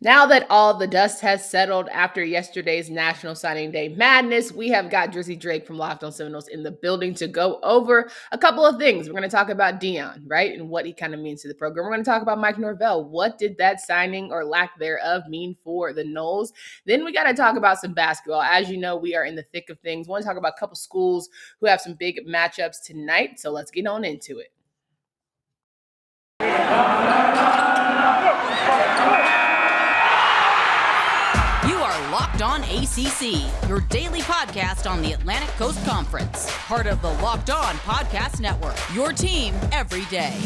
Now that all the dust has settled after yesterday's National Signing Day madness, we have got Drizzy Drake from Locked On Seminoles in the building to go over a couple of things. We're going to talk about Deion, right, and what he kind of means to the program. We're going to talk about Mike Norvell. What did that signing or lack thereof mean for the Noles? Then we got to talk about some basketball. As you know, we are in the thick of things. We want to talk about a couple schools who have some big matchups tonight. So let's get on into it. Locked On ACC, your daily podcast on the Atlantic Coast Conference. Part of the Locked On Podcast Network, your team every day.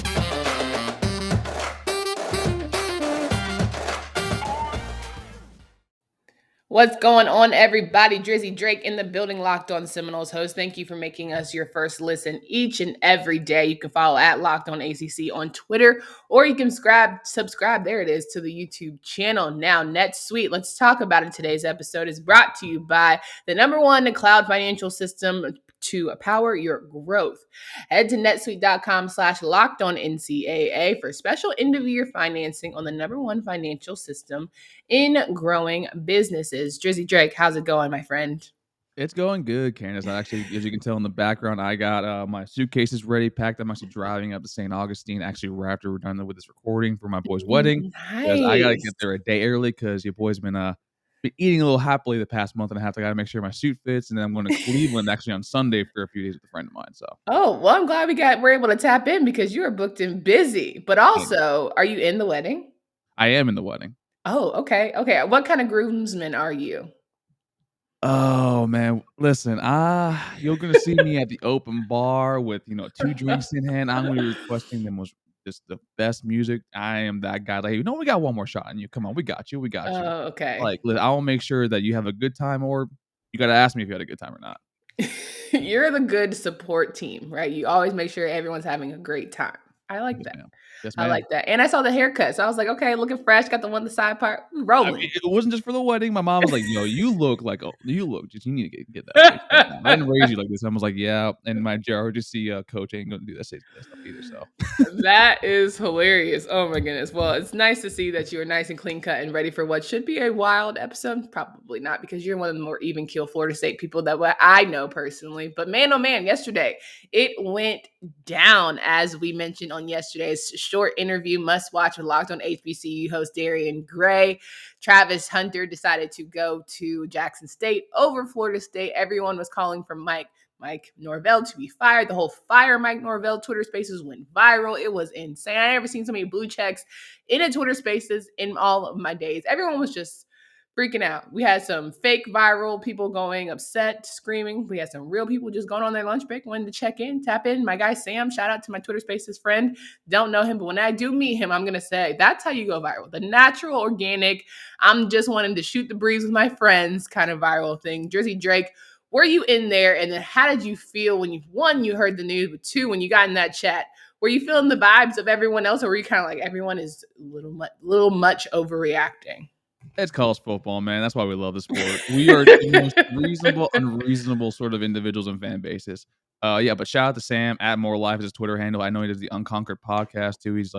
What's going on, everybody? Drizzy Drake in the building, Locked On Seminoles host. Thank you for making us your first listen each and every day. You can follow at Locked On ACC on Twitter, or you can subscribe, there it is, to the YouTube channel. Now, NetSuite, let's talk about it. Today's episode is brought to you by the #1 cloud financial system to power your growth. Head to netsuite.com/lockedonncaa for special end-of-year financing on the #1 financial system in growing businesses. Drizzy Drake, how's it going, my friend? It's going good, Candace. I actually, as you can tell in the background, I got my suitcases ready, packed. I'm actually driving up to St. Augustine, actually right after we're done with this recording for my boy's wedding. Because I got to Nice. get there a day early because your boy's been eating a little happily the past month and a half. I got to make sure my suit fits. And then I'm going to Cleveland actually on Sunday for a few days with a friend of mine. So, Oh, well, I'm glad we're able to tap in because you are booked and busy. But also, are you in the wedding? I am in the wedding. Oh, okay. Okay. What kind of groomsman are you? Oh man, listen, you're gonna see me at the open bar with 2 drinks in hand. I'm gonna be requesting the most just the best music. I am that guy. Like, we got one more shot on you. Come on, we got you. We got you. Oh, okay. Like, I will make sure that you have a good time, or you gotta ask me if you had a good time or not. You're the good support team, right? You always make sure everyone's having a great time. I like Yes, that. ma'am. Yes, I ma'am. like that. And I saw the haircut. So I was like, okay, looking fresh. Got the one the side part. We I mean, rolling. it wasn't just for the wedding. My mom was like, "Yo, you look like just you need to get that fixed right now. I didn't raise you like this." I was like, "Yeah," and my JROTC coach ain't gonna do that stuff either. So That is hilarious. Oh my goodness. Well, it's nice to see that you are nice and clean cut and ready for what should be a wild episode. Probably not, because you're one of the more even keel Florida State people that I know personally. But man, oh man, yesterday it went down, as we mentioned on yesterday's short interview. Must watch with Locked On HBCU host Darian Gray. Travis Hunter decided to go to Jackson State over Florida State. Everyone was calling for Mike Norvell to be fired. The whole fire Mike Norvell Twitter spaces went viral. It was insane. I never seen so many blue checks in a Twitter spaces in all of my days. Everyone was just freaking out. We had some fake viral people going upset, screaming. We had some real people just going on their lunch break, wanting to check in, tap in. My guy Sam, shout out to my Twitter spaces friend. Don't know him, but when I do meet him, I'm going to say, that's how you go viral. The natural, organic, I'm just wanting to shoot the breeze with my friends kind of viral thing. Drizzy Drake, were you in there? And then how did you feel when you heard the news, but two, when you got in that chat? Were you feeling the vibes of everyone else, or were you kind of like, everyone is little much overreacting? it's college football, man. That's why we love the sport. We are the most reasonable, unreasonable sort of individuals and fan bases. Yeah, but shout out to Sam at More Life is his Twitter handle. I know he does the Unconquered podcast too. He's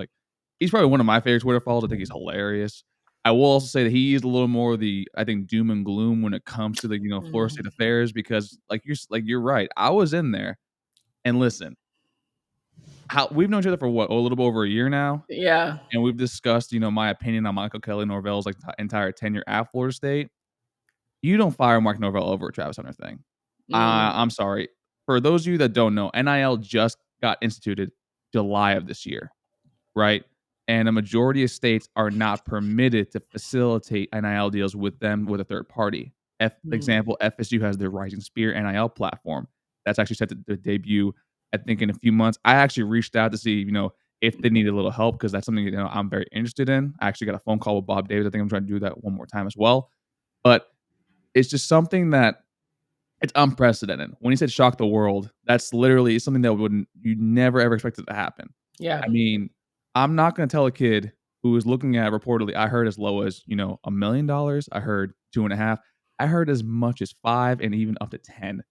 probably one of my favorite Twitter followers. I think he's hilarious. I will also say that he is a little more I think doom and gloom when it comes to the Florida State affairs, because you're right. I was in there, and listen, we've known each other for what, a little bit over a year now. Yeah. And we've discussed, my opinion on Michael Kelly Norvell's entire tenure at Florida State. You don't fire Mark Norvell over a Travis Hunter thing. I'm sorry. For those of you that don't know, NIL just got instituted July of this year, right? And a majority of states are not permitted to facilitate NIL deals with them with a third party. Example, FSU has their Rising Spear NIL platform. That's actually set to debut, I think, in a few months. I actually reached out to see, if they needed a little help, because that's something I'm very interested in. I actually got a phone call with Bob Davis. I think I'm trying to do that one more time as well. But it's just something that it's unprecedented. When he said shock the world, that's literally something that you never ever expected to happen. Yeah. I mean, I'm not going to tell a kid who is looking at reportedly, I heard as low as, $1 million. I heard 2.5. I heard as much as 5 and even up to 10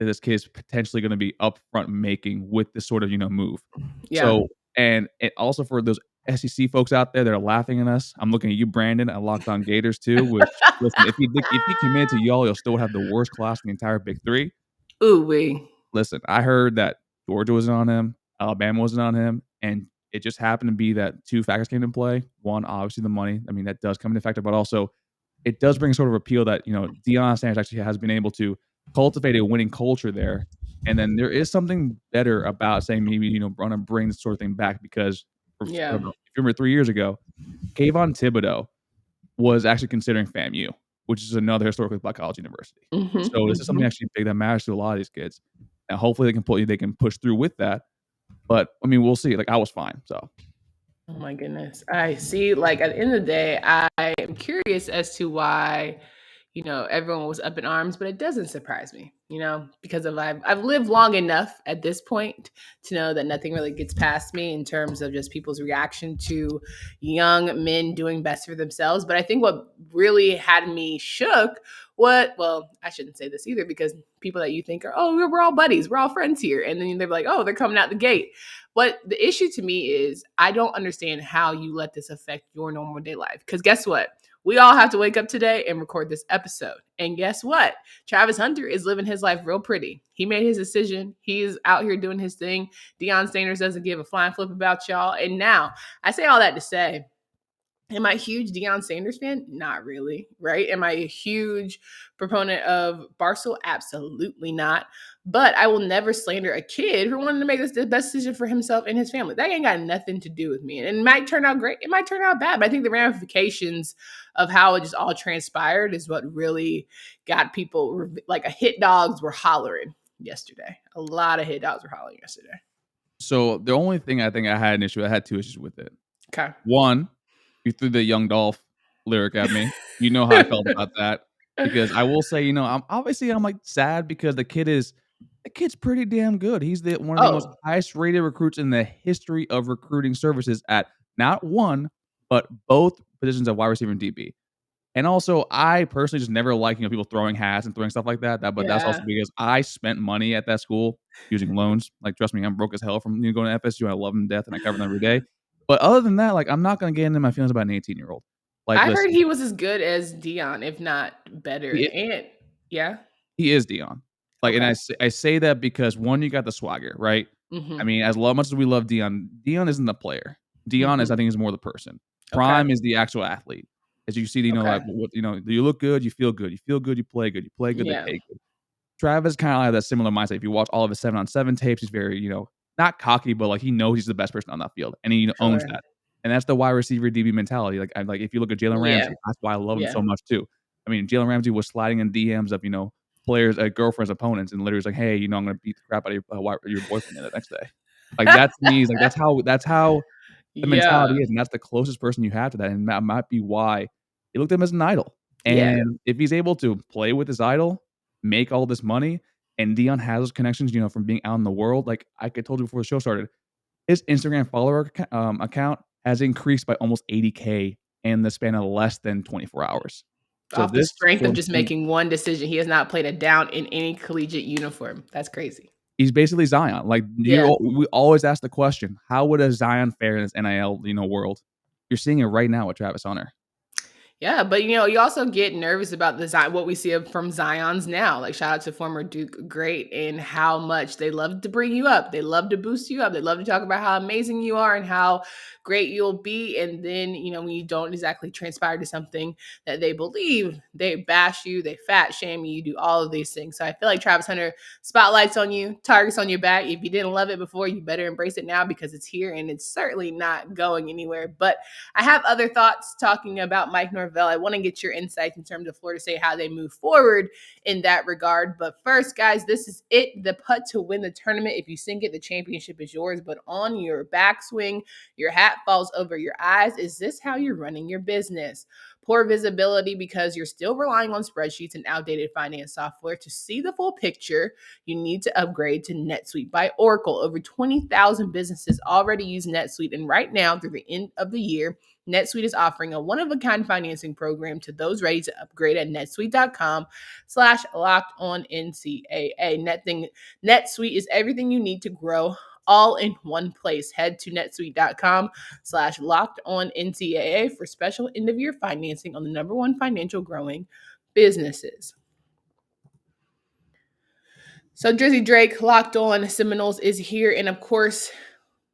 that this kid is potentially going to be upfront making with this sort of, move. Yeah. So, and it also for those SEC folks out there that are laughing at us. I'm looking at you, Brandon, at Locked On Gators too, which, listen, if he committed to y'all, you'll still have the worst class in the entire Big Three. Ooh-wee. Listen, I heard that Georgia wasn't on him, Alabama wasn't on him, and it just happened to be that two factors came into play. One, obviously the money. I mean, that does come into factor, but also it does bring sort of appeal that, Deion Sanders actually has been able to cultivate a winning culture there. And then there is something better about saying maybe, want to bring this sort of thing back because if you remember 3 years ago, Kayvon Thibodeau was actually considering FAMU, which is another historically black college university. So this is something actually big that matters to a lot of these kids. And hopefully they can push through with that. But I mean, we'll see. Like, I was fine. So. Oh my goodness. I see. Like, at the end of the day, I am curious as to why, everyone was up in arms, but it doesn't surprise me, because I've lived long enough at this point to know that nothing really gets past me in terms of just people's reaction to young men doing best for themselves. But I think what really had me shook, I shouldn't say this either, because people that you think are, oh, we're all buddies, we're all friends here. And then they're like, oh, they're coming out the gate. But the issue to me is I don't understand how you let this affect your normal day life. Because guess what? We all have to wake up today and record this episode. And guess what? Travis Hunter is living his life real pretty. He made his decision. He is out here doing his thing. Deion Sanders doesn't give a flying flip about y'all. And now, I say all that to say, am I a huge Deion Sanders fan? Not really, right? Am I a huge proponent of Barstool? Absolutely not. But I will never slander a kid who wanted to make the best decision for himself and his family. That ain't got nothing to do with me. And it might turn out great. It might turn out bad. But I think the ramifications of how it just all transpired is what really got people, like, hit dogs were hollering yesterday. A lot of hit dogs were hollering yesterday. So the only thing I think I had two issues with it. Okay. One, you threw the Young Dolph lyric at me. You know how I felt about that. Because I will say, I'm like sad because the kid's pretty damn good. He's one of the most highest rated recruits in the history of recruiting services at not one, but both positions of wide receiver and DB. And also, I personally just never like, people throwing hats and throwing stuff like that. But that's also because I spent money at that school using loans. Like, trust me, I'm broke as hell from going to FSU. I love them to death, and I cover them every day. But other than that, like, I'm not going to get into my feelings about an 18-year-old. Like, I heard he was as good as Deion, if not better. He is Deion. Like, and I say that because, one, you got the swagger, right? Mm-hmm. I mean, as much as we love Deion isn't the player. Deion is, I think, is more the person. Prime is the actual athlete. As you see, like, what, do you look good? You feel good. You feel good. You play good. You play good. They pay good. Travis kind of have that similar mindset. If you watch all of his 7-on-7 tapes, he's very, not cocky, but like he knows he's the best person on that field, and he owns that. And that's the wide receiver DB mentality. Like, if you look at Jalen Ramsey, that's why I love him so much too. I mean, Jalen Ramsey was sliding in DMs of players, girlfriends, opponents, and literally was like, "Hey, I'm going to beat the crap out of your boyfriend the next day." Like, that's me. Like, that's how the mentality is, and that's the closest person you have to that, and that might be why he looked at him as an idol. And if he's able to play with his idol, make all this money, and Deion has those connections, from being out in the world, like I told you before the show started, his Instagram follower account has increased by almost 80K in the span of less than 24 hours. So off the strength of just making one decision. He has not played a down in any collegiate uniform. That's crazy. He's basically Zion. Like, we always ask the question, how would a Zion fare in this NIL, world? You're seeing it right now with Travis Hunter. Yeah, but you also get nervous about what we see from Zion's now. Like, shout out to former Duke great, and how much they love to bring you up. They love to boost you up. They love to talk about how amazing you are and how great you'll be. And then, when you don't exactly transpire to something that they believe, they bash you, they fat shame you, do all of these things. So I feel like Travis Hunter, spotlights on you, targets on your back. If you didn't love it before, you better embrace it now, because it's here and it's certainly not going anywhere. But I have other thoughts talking about Mike Norvell. I want to get your insights in terms of Florida State, how they move forward in that regard. But first, guys, this is it. The putt to win the tournament. If you sink it, the championship is yours. But on your backswing, your hat falls over your eyes. Is this how you're running your business? Poor visibility because you're still relying on spreadsheets and outdated finance software. To see the full picture, you need to upgrade to NetSuite by Oracle. Over 20,000 businesses already use NetSuite, and right now, through the end of the year, NetSuite is offering a one-of-a-kind financing program to those ready to upgrade at netsuite.com/LockedOnNCAA. NetSuite is everything you need to grow all in one place. Head to netsuite.com/lockedonncaa for special end-of-year financing on the number one financial growing businesses. So Drizzy Drake, Locked On Seminoles is here. And of course,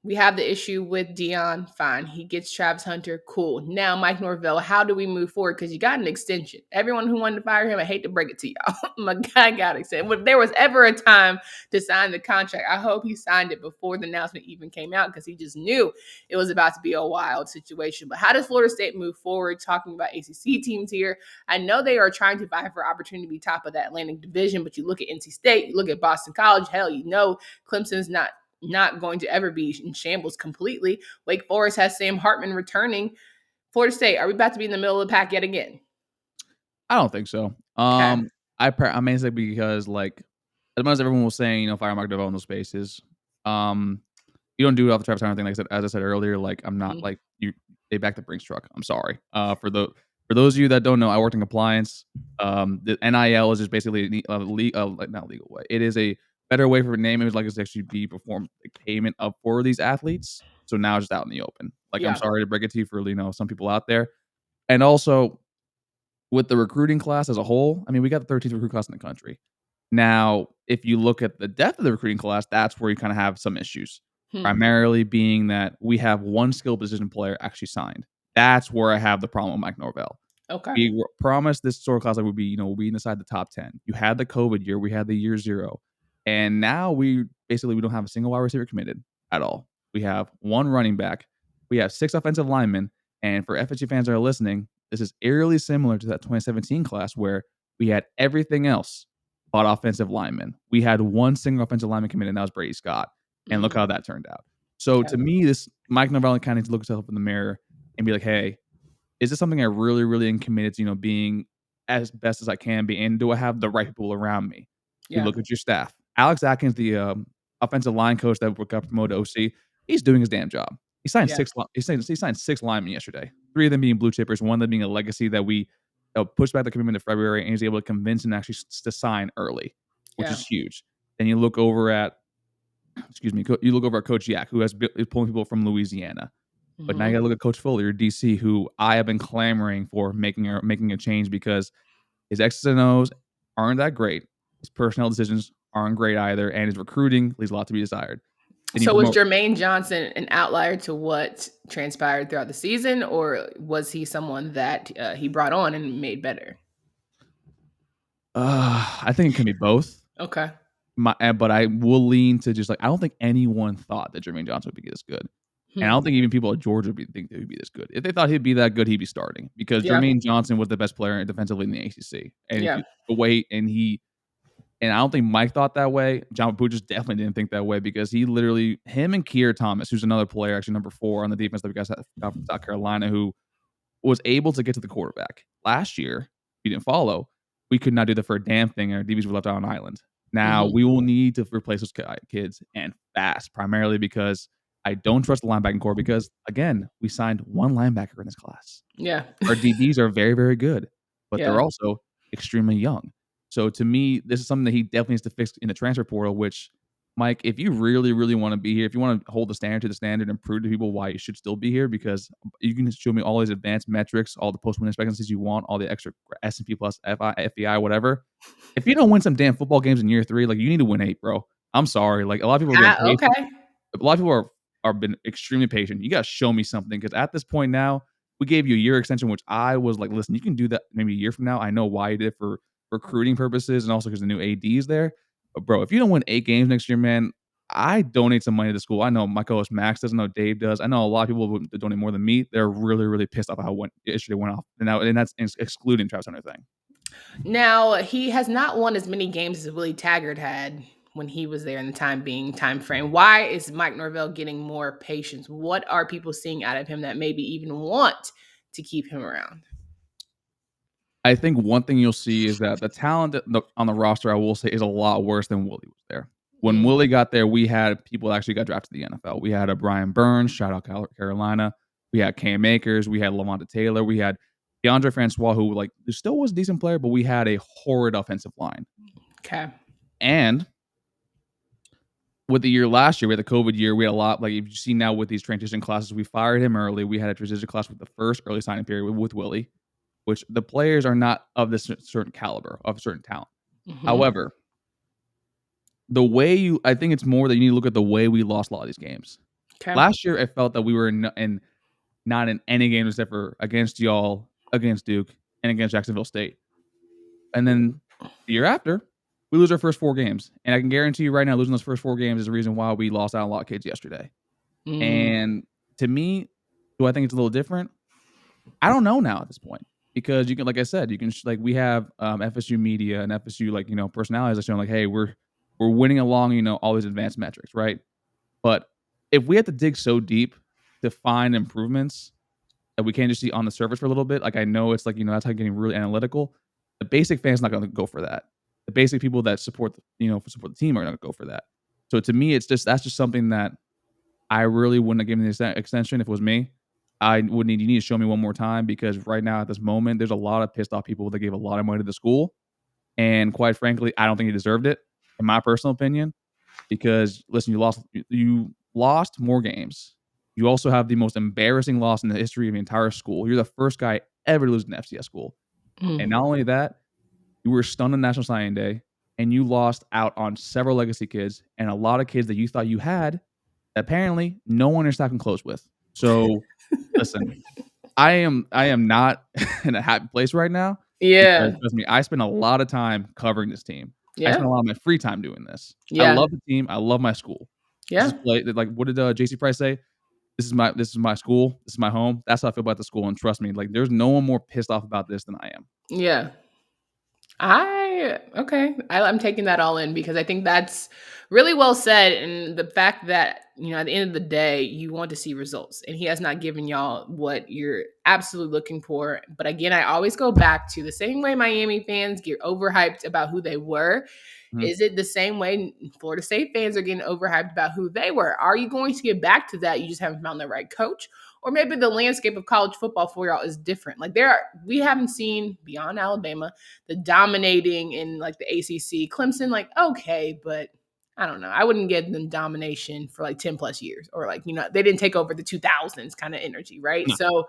we have the issue with Deion. Fine. He gets Travis Hunter. Cool. Now, Mike Norvell, how do we move forward? Because you got an extension. Everyone who wanted to fire him, I hate to break it to y'all. My guy got extended. If there was ever a time to sign the contract, I hope he signed it before the announcement even came out because he just knew it was about to be a wild situation. But how does Florida State move forward? Talking about ACC teams here. I know they are trying to vie for opportunity to be top of that Atlantic division, but you look at NC State, you look at Boston College, hell, you know Clemson's not going to ever be in shambles completely. Wake Forest has Sam Hartman returning. Florida State, are we about to be in the middle of the pack yet again? I don't think so. Okay. I mainly say because, like, as much as everyone was saying, fire Mark DeVoe in those spaces, you don't do it off the Travis Hunter thing. Like I said, as I said earlier, like I'm not like you. They back the Brinks truck. I'm sorry. For those of you that don't know, I worked in compliance. The NIL is just basically a not legal way. It is a better way for name image like it's actually be performed like payment up for these athletes. So now it's just out in the open. Like I'm sorry to break it to you for some people out there, and also with the recruiting class as a whole. I mean, we got the 13th recruit class in the country. Now, if you look at the depth of the recruiting class, that's where you kind of have some issues. Primarily being that we have one skill position player actually signed. That's where I have the problem with Mike Norvell. Okay. We were promised this sort of class like would be, we'll be inside the top 10. You had the COVID year, we had the year 0. And now we don't have a single wide receiver committed at all. We have one running back. We have 6 offensive linemen. And for FSU fans that are listening, this is eerily similar to that 2017 class where we had everything else but offensive linemen. We had one single offensive lineman committed, and that was Brady Scott. And look how that turned out. So to me, this Mike Norvell kind of needs to look himself in the mirror and be like, hey, is this something I really, really am committed to, being as best as I can be? And do I have the right people around me? You look at your staff. Alex Atkins, the offensive line coach that got promoted to OC, he's doing his damn job. He signed 6 linemen yesterday. 3 of them being blue chippers, 1 of them being a legacy that we pushed back the commitment to February, and he's able to convince him actually to sign early, which is huge. Then you look over at Coach Yak, who is pulling people from Louisiana. But now you got to look at Coach Fuller, your DC, who I have been clamoring for making a change because his X's and O's aren't that great. His personnel decisions aren't great either, and his recruiting leaves a lot to be desired. So was Jermaine Johnson an outlier to what transpired throughout the season, or was he someone that he brought on and made better? I think it can be both. Okay. But I will lean to just I don't think anyone thought that Jermaine Johnson would be this good. And I don't think even people at Georgia think that he'd be this good. If they thought he'd be that good, he'd be starting because Jermaine Johnson was the best player defensively in the ACC. And and I don't think Mike thought that way. John Papuchis definitely didn't think that way because him and Keir Thomas, who's another player, actually number 4 on the defense that we got from South Carolina, who was able to get to the quarterback. Last year, we didn't follow. We could not do the for a damn thing, and our DBs were left out on an island. Now, we will need to replace those kids and fast, primarily because I don't trust the linebacking core because, again, we signed 1 linebacker in this class. Yeah. Our DBs are very, very good, but they're also extremely young. So to me, this is something that he definitely needs to fix in the transfer portal, which, Mike, if you really, really want to be here, if you want to hold the standard to the standard and prove to people why you should still be here, because you can show me all these advanced metrics, all the post-win expectancies you want, all the extra S&P plus FEI, whatever. If you don't win some damn football games in year 3, you need to win 8, bro. I'm sorry. A lot of people are getting patient. A lot of people are been extremely patient. You got to show me something because at this point now, we gave you a year extension, which I was like, listen, you can do that maybe a year from now. I know why you did it for recruiting purposes and also because the new AD's there. But bro, if you don't win 8 games next year, man, I donate some money to the school. I know my co-host Max does. I know Dave does. I know a lot of people would donate more than me. They're really, really pissed off how yesterday went off. And that's excluding Travis Hunter thing. Now, he has not won as many games as Willie Taggart had when he was there in the time frame. Why is Mike Norvell getting more patience? What are people seeing out of him that maybe even want to keep him around? I think one thing you'll see is that the talent on the roster, I will say, is a lot worse than Willie was there. When Willie got there, we had people that actually got drafted to the NFL. We had a Brian Burns, shout out Carolina. We had Cam Akers. We had Lavonda Taylor. We had DeAndre Francois, who still was a decent player, but we had a horrid offensive line. Okay. And with the year last year, we had the COVID year, we had a lot like, you see now with these transition classes, we fired him early. We had a transition class with the first early signing period with Willie, which the players are not of this certain caliber, of certain talent. However, the way I think it's more that you need to look at the way we lost a lot of these games. Okay. Last year, it felt that we were not in any games except for against y'all, against Duke, and against Jacksonville State. And then the year after, we lose our first 4 games. And I can guarantee you right now, losing those first 4 games is the reason why we lost out on a lot of kids yesterday. And to me, do I think it's a little different? I don't know now at this point. Because you can, like I said, you can like we have FSU media and FSU like personalities that show like, hey, we're winning along all these advanced metrics, right? But if we have to dig so deep to find improvements that we can't just see on the surface for a little bit, like I know it's like that's how getting really analytical. The basic fan's not going to go for that. The basic people that support support the team are going to go for that. So to me, that's just something that I really wouldn't have given the extension if it was me. I would need you need to show me one more time because right now at this moment, there's a lot of pissed off people that gave a lot of money to the school, and quite frankly, I don't think he deserved it, in my personal opinion. Because listen, you lost more games. You also have the most embarrassing loss in the history of the entire school. You're the first guy ever to lose an FCS school, and not only that, you were stunned on National Signing Day, and you lost out on several legacy kids and a lot of kids that you thought you had. Apparently, no one in your staff can close with. So, listen, I am not in a happy place right now. Yeah. Because, trust me, I spend a lot of time covering this team. Yeah. I spend a lot of my free time doing this. Yeah. I love the team. I love my school. Yeah. Like, what did J.C. Price say? This is my school. This is my home. That's how I feel about the school. And trust me, like, there's no one more pissed off about this than I am. Yeah. I'm taking that all in because I think that's really well said. And the fact that, at the end of the day, you want to see results and he has not given y'all what you're absolutely looking for. But again, I always go back to the same way Miami fans get overhyped about who they were. Is it the same way Florida State fans are getting overhyped about who they were? Are you going to get back to that? You just haven't found the right coach? Or maybe the landscape of college football for y'all is different. Like we haven't seen beyond Alabama, the dominating in like the ACC, Clemson, like, okay, but I don't know. I wouldn't give them domination for like 10 plus years or like, they didn't take over the 2000s kind of energy, right? No. So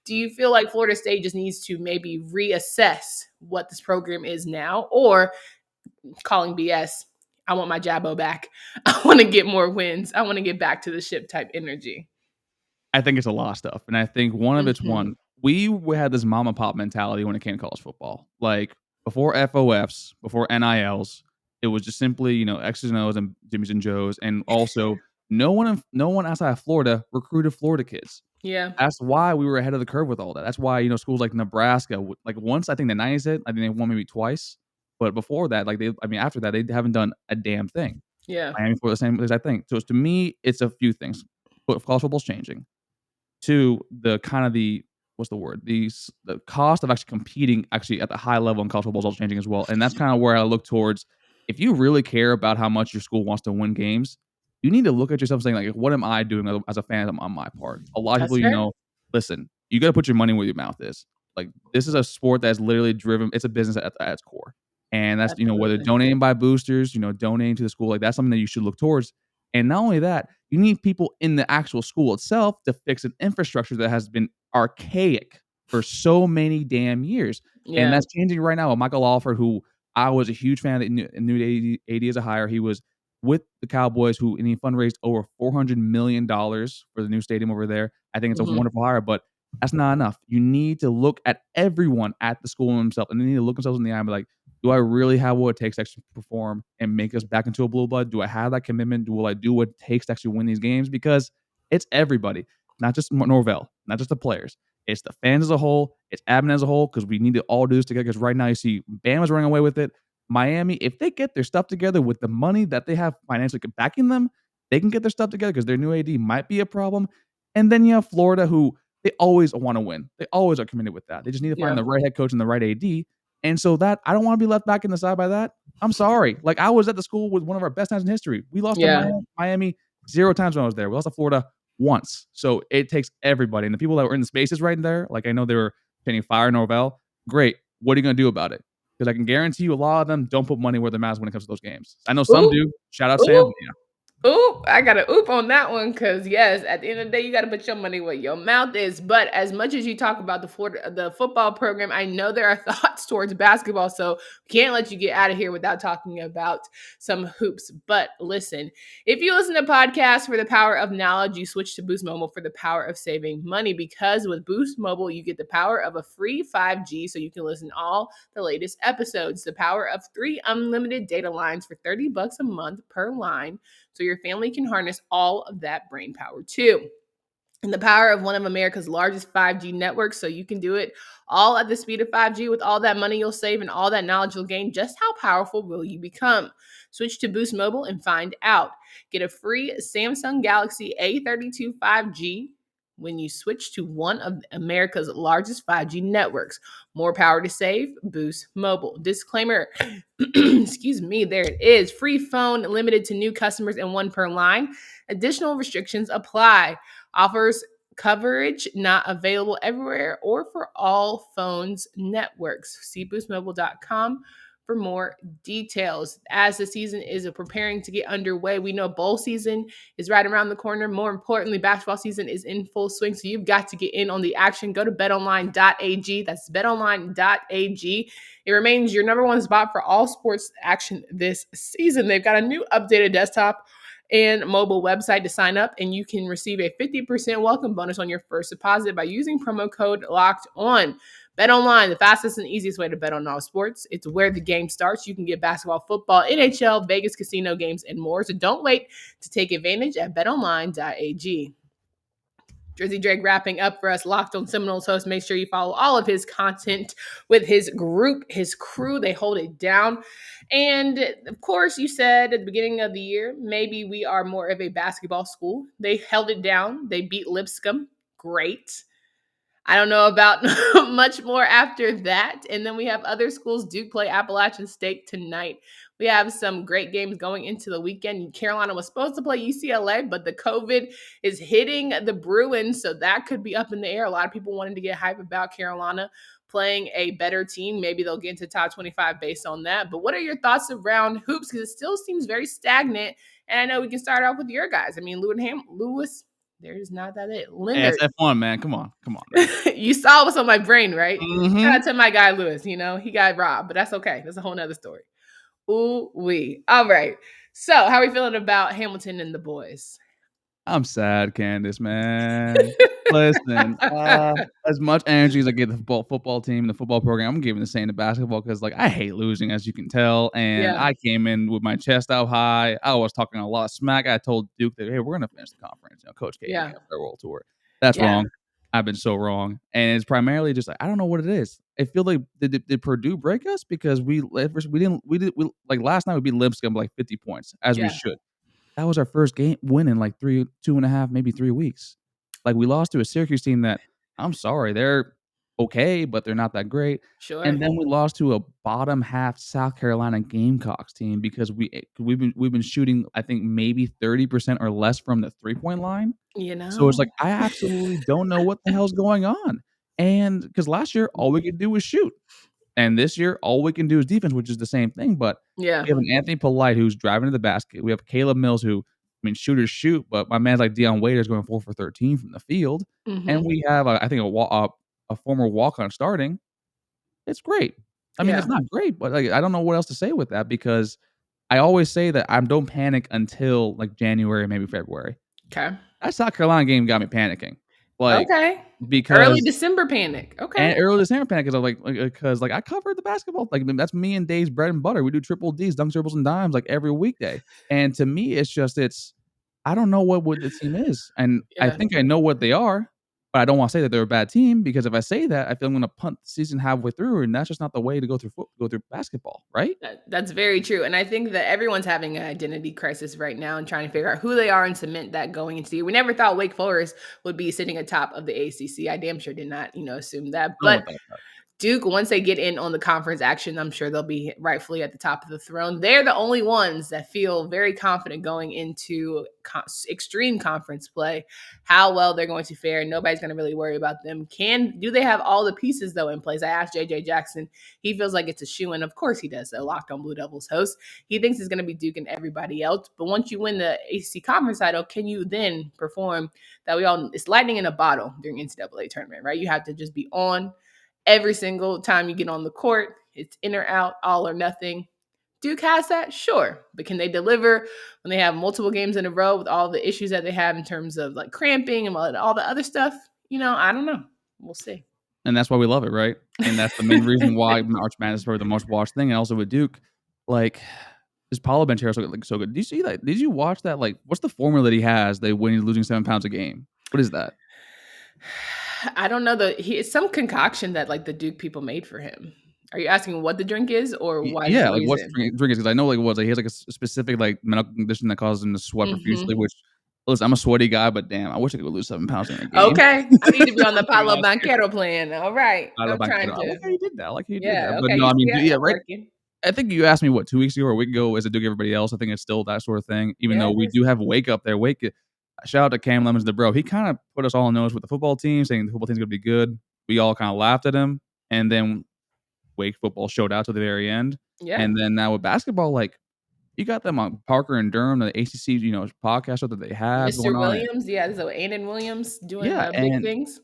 do you feel like Florida State just needs to maybe reassess what this program is now or calling BS? I want my Jabbo back. I want to get more wins. I want to get back to the ship type energy. I think it's a lot of stuff. And I think one of it's one, we had this mom and pop mentality when it came to college football. Like before FOFs, before NILs, it was just simply, X's and O's and Jimmy's and Joe's. And also no one outside of Florida recruited Florida kids. Yeah. That's why we were ahead of the curve with all that. That's why, schools like Nebraska, like once I think the 90s hit, I think they won maybe twice. But before that, after that, they haven't done a damn thing. Yeah. Miami for the same as I think. So to me, it's a few things. But college football's changing. 2, the cost of actually competing at the high level in college football is also changing as well. And that's kind of where I look towards. If you really care about how much your school wants to win games, you need to look at yourself saying, like, what am I doing as a fan on my part? A lot of people, listen, you got to put your money where your mouth is. Like, this is a sport that's literally driven. It's a business at its core. And that's, whether donating by boosters, donating to the school, like that's something that you should look towards. And not only that, you need people in the actual school itself to fix an infrastructure that has been archaic for so many damn years. Yeah. And that's changing right now with Michael Alford, who I was a huge fan of, new AD as a hire. He was with the Cowboys, and he fundraised over $400 million for the new stadium over there. I think it's a wonderful hire, but that's not enough. You need to look at everyone at the school themselves, and they need to look themselves in the eye and be like, do I really have what it takes to actually perform and make us back into a blue blood? Do I have that commitment? Will I do what it takes to actually win these games? Because it's everybody, not just Norvell, not just the players. It's the fans as a whole. It's admin as a whole, because we need to all do this together. Because right now you see Bama's running away with it. Miami, if they get their stuff together with the money that they have financially backing them, they can get their stuff together because their new AD might be a problem. And then you have Florida, who they always want to win. They always are committed with that. They just need to find the right head coach and the right AD. And so that I don't want to be left back in the side by that. I'm sorry. Like, I was at the school with one of our best times in history. We lost to Miami 0 times when I was there. We lost to Florida once. So it takes everybody. And the people that were in the spaces right there, like I know they were painting fire Norvell. Great. What are you going to do about it? Because I can guarantee you a lot of them don't put money where their mouths when it comes to those games. I know some do. Shout out Sam. Yeah. Oop, I got to oop on that one because yes, at the end of the day, you got to put your money where your mouth is. But as much as you talk about the football program, I know there are thoughts towards basketball, so can't let you get out of here without talking about some hoops. But listen, if you listen to podcasts for the power of knowledge, you switch to Boost Mobile for the power of saving money because with Boost Mobile, you get the power of a free 5G so you can listen to all the latest episodes, the power of 3 unlimited data lines for $30 a month per line so your family can harness all of that brain power too. And the power of one of America's largest 5G networks, so you can do it all at the speed of 5G with all that money you'll save and all that knowledge you'll gain. Just how powerful will you become? Switch to Boost Mobile and find out. Get a free Samsung Galaxy A32 5G when you switch to one of America's largest 5G networks. More power to save, Boost Mobile. Disclaimer, excuse me, there it is. Free phone limited to new customers and one per line. Additional restrictions apply. Offers coverage not available everywhere or for all phones networks. See boostmobile.com for more details. As the season is preparing to get underway, we know bowl season is right around the corner. More importantly, basketball season is in full swing, so you've got to get in on the action. Go to betonline.ag. That's betonline.ag. It remains your number one spot for all sports action this season. They've got a new updated desktop and mobile website to sign up, and you can receive a 50% welcome bonus on your first deposit by using promo code Locked On. BetOnline, the fastest and easiest way to bet on all sports. It's where the game starts. You can get basketball, football, NHL, Vegas casino games, and more. So don't wait to take advantage at betonline.ag. Drizzy Drake wrapping up for us, Locked On Seminoles host. Make sure you follow all of his content with his group, his crew. They hold it down. And of course, you said at the beginning of the year, maybe we are more of a basketball school. They held it down. They beat Lipscomb. Great. I don't know about much more after that. And then we have other schools. Duke play Appalachian State tonight. We have some great games going into the weekend. Carolina was supposed to play UCLA, but the COVID is hitting the Bruins, so that could be up in the air. A lot of people wanted to get hype about Carolina playing a better team. Maybe they'll get into top 25 based on that. But what are your thoughts around hoops? Because it still seems very stagnant. And I know we can start off with your guys. I mean, Lewis. There's not that it. Hey, Leonard. it's F1, man. Come on, man. You saw what's on my brain, right? Mm-hmm. Shout out to my guy Lewis. He got robbed, but that's okay. That's a whole nother story. Ooh wee. All right. So, how are we feeling about Hamilton and the boys? I'm sad, Candace, man. Listen, as much energy as I give the football team, the football program, I'm giving the same to basketball because, like, I hate losing, as you can tell. And Yeah. I came in with my chest out high. I was talking a lot of smack. I told Duke that, hey, we're gonna finish the conference. Coach K Yeah. farewell tour. That's wrong. I've been so wrong, and it's primarily just like I don't know what it is. I feel like did Purdue break us because we like last night we beat Lipscomb by like 50 points as we should. That was our first game win in like 2.5, maybe 3 weeks. Like we lost to a Syracuse team that I'm sorry, they're okay, but they're not that great. Sure. And then we lost to a bottom half South Carolina Gamecocks team because we've been shooting I think maybe 30% or less from the 3-point line. So it's like I absolutely don't know what the hell's going on. And because last year all we could do was shoot. And this year, all we can do is defense, which is the same thing, but we have an Anthony Polite who's driving to the basket. We have Caleb Mills who, I mean, shooters shoot, but my man's like Deion Waiters going 4 for 13 from the field. And we have, I think, a former walk-on starting. It's great. I mean, it's not great, but like I don't know what else to say with that because I always say that I don't panic until like January, maybe February. Okay. That South Carolina game got me panicking. Like, because early December panic. Okay. And early December panic because I covered the basketball. Like that's me and Dave's bread and butter. We do triple D's, dunks, dribbles, and dimes like every weekday. And to me, it's I don't know what the team is, and I think I know what they are, but I don't want to say that they're a bad team because if I say that, I feel I'm going to punt the season halfway through, and that's just not the way to go through basketball, right? That's very true, and I think that everyone's having an identity crisis right now and trying to figure out who they are and cement that going into the year. We never thought Wake Forest would be sitting atop of the ACC. I damn sure did not, assume that. But Duke, once they get in on the conference action, I'm sure they'll be rightfully at the top of the throne. They're the only ones that feel very confident going into extreme conference play, how well they're going to fare. Nobody's going to really worry about them. Do they have all the pieces, though, in place? I asked JJ Jackson. He feels like it's a shoo-in. Of course he does, though. Locked on Blue Devils host. He thinks it's going to be Duke and everybody else. But once you win the ACC conference title, can you then perform that it's lightning in a bottle during NCAA tournament, right? You have to just be on every single time you get on the court. It's in or out, all or nothing. Duke has that? Sure. But can they deliver when they have multiple games in a row with all the issues that they have in terms of like cramping and all the other stuff? I don't know. We'll see. And that's why we love it, right? And that's the main reason why March Madness is probably the most watched thing. And also with Duke, like, his Paulo Bench hair is so good. Do you see that? Did you watch that? Like, what's the formula that he has that when he's losing 7 pounds a game? What is that? I don't know. It's some concoction that like the Duke people made for him. Are you asking what the drink is or why? Yeah, like what's the drink is? Because I know like he has like a specific like medical condition that causes him to sweat profusely. Which, listen, I'm a sweaty guy, but damn, I wish I could lose 7 pounds in a game. Okay, I need to be on the Paulo Banchero plan. All right, I'm trying to. I like how you did that. I like how you did Yeah, that. okay. But no, I mean, yeah, right. Working. I think you asked me 2 weeks ago or a week ago, is it Duke everybody else? I think it's still that sort of thing. Even though we do have Wake up there. Shout out to Cam Lemons, the bro. He kind of put us all on notice with the football team, saying the football team's gonna be good. We all kind of laughed at him, and then Wake football showed out to the very end. Yeah. And then now with basketball, like you got them on Parker and Durham, the ACC, podcast show that they have. Mr. Williams, so Aiden Williams doing big things.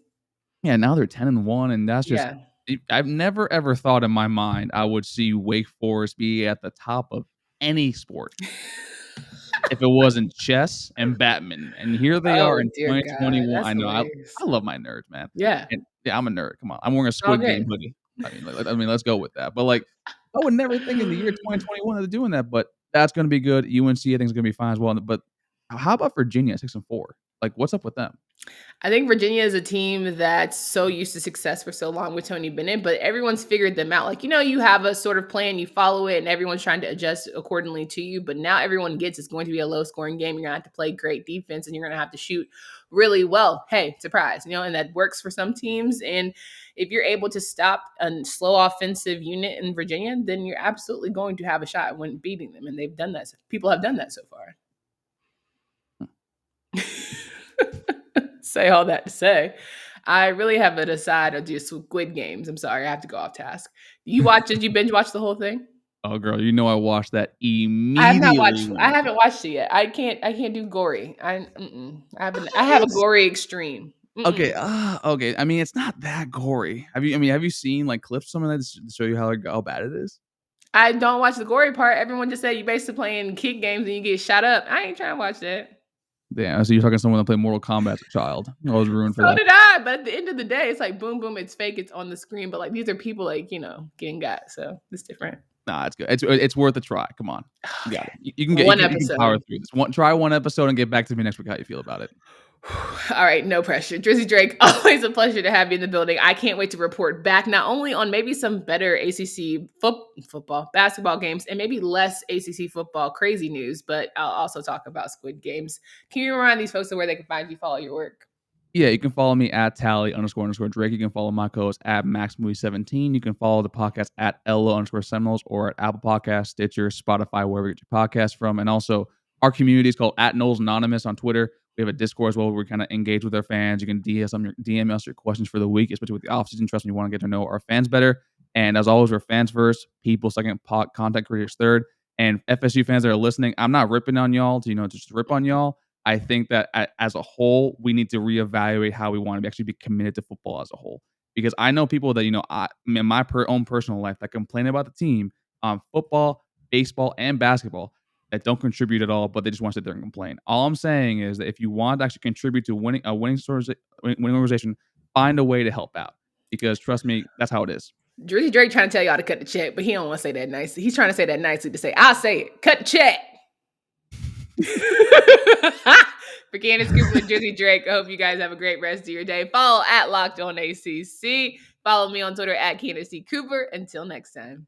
Yeah, now they're 10-1, and that's just. I've never ever thought in my mind I would see Wake Forest be at the top of any sport. If it wasn't chess and badminton, and here they are in 2021. I know I love my nerds, man. Yeah, I'm a nerd. Come on, I'm wearing a Squid Game hoodie. I mean, let's go with that. But like, I would never think in the year 2021 that they're doing that. But that's going to be good. UNC, I think, is going to be fine as well. But how about Virginia 6-4? Like, what's up with them? I think Virginia is a team that's so used to success for so long with Tony Bennett, but everyone's figured them out. Like, you have a sort of plan, you follow it, and everyone's trying to adjust accordingly to you. But now everyone gets it's going to be a low-scoring game. You're going to have to play great defense, and you're going to have to shoot really well. Hey, surprise, and that works for some teams. And if you're able to stop a slow offensive unit in Virginia, then you're absolutely going to have a shot when beating them. And they've done that. People have done that so far. Say all that to say, I really haven't decided to do Squid Games. I'm sorry, I have to go off task. Did you binge watch the whole thing? Oh, girl, I watched that immediately. I haven't watched it yet. I can't do gory. I have a gory extreme. Okay. Okay. I mean, it's not that gory. Have you seen like clips of some of that to show you how bad it is? I don't watch the gory part. Everyone just said you basically playing kid games and you get shot up. I ain't trying to watch that. Yeah, so you're talking to someone that played Mortal Kombat as a child. I was ruined for that. So did I, but at the end of the day, it's like boom, boom, it's fake, it's on the screen. But like these are people like, getting got. So it's different. Nah, it's good. It's worth a try. Come on. You got it. You can get one episode. You can power through this. Try one episode and get back to me next week how you feel about it. All right, no pressure. Drizzy Drake, always a pleasure to have you in the building. I can't wait to report back not only on maybe some better ACC football, basketball games, and maybe less ACC football crazy news, but I'll also talk about Squid Games. Can you remind these folks of where they can find you, follow your work? Yeah, you can follow me at Tally__Drake. You can follow my co-host at MaxMovie17. You can follow the podcast at Ella_Seminoles or at Apple Podcasts, Stitcher, Spotify, wherever you get your podcast from. And also, our community is called @NolesAnonymous on Twitter. We have a Discord as well where we kind of engage with our fans. You can DM us your questions for the week, especially with the offseason. Trust me, you want to get to know our fans better. And as always, we're fans first, people second, content creators third. And FSU fans that are listening, I'm not ripping on y'all to just rip on y'all. I think that as a whole, we need to reevaluate how we want to actually be committed to football as a whole. Because I know people that, in my own personal life that complain about the team on football, baseball, and basketball that don't contribute at all, but they just want to sit there and complain. All I'm saying is that if you want to actually contribute to winning organization, find a way to help out. Because trust me, that's how it is. Drizzy Drake trying to tell y'all to cut the check, but he don't want to say that nicely. He's trying to say that nicely to say, I'll say it. Cut the check. For Candace Cooper and Drizzy Drake, I hope you guys have a great rest of your day. Follow at Locked On ACC. Follow me on Twitter at Candace C. Cooper. Until next time.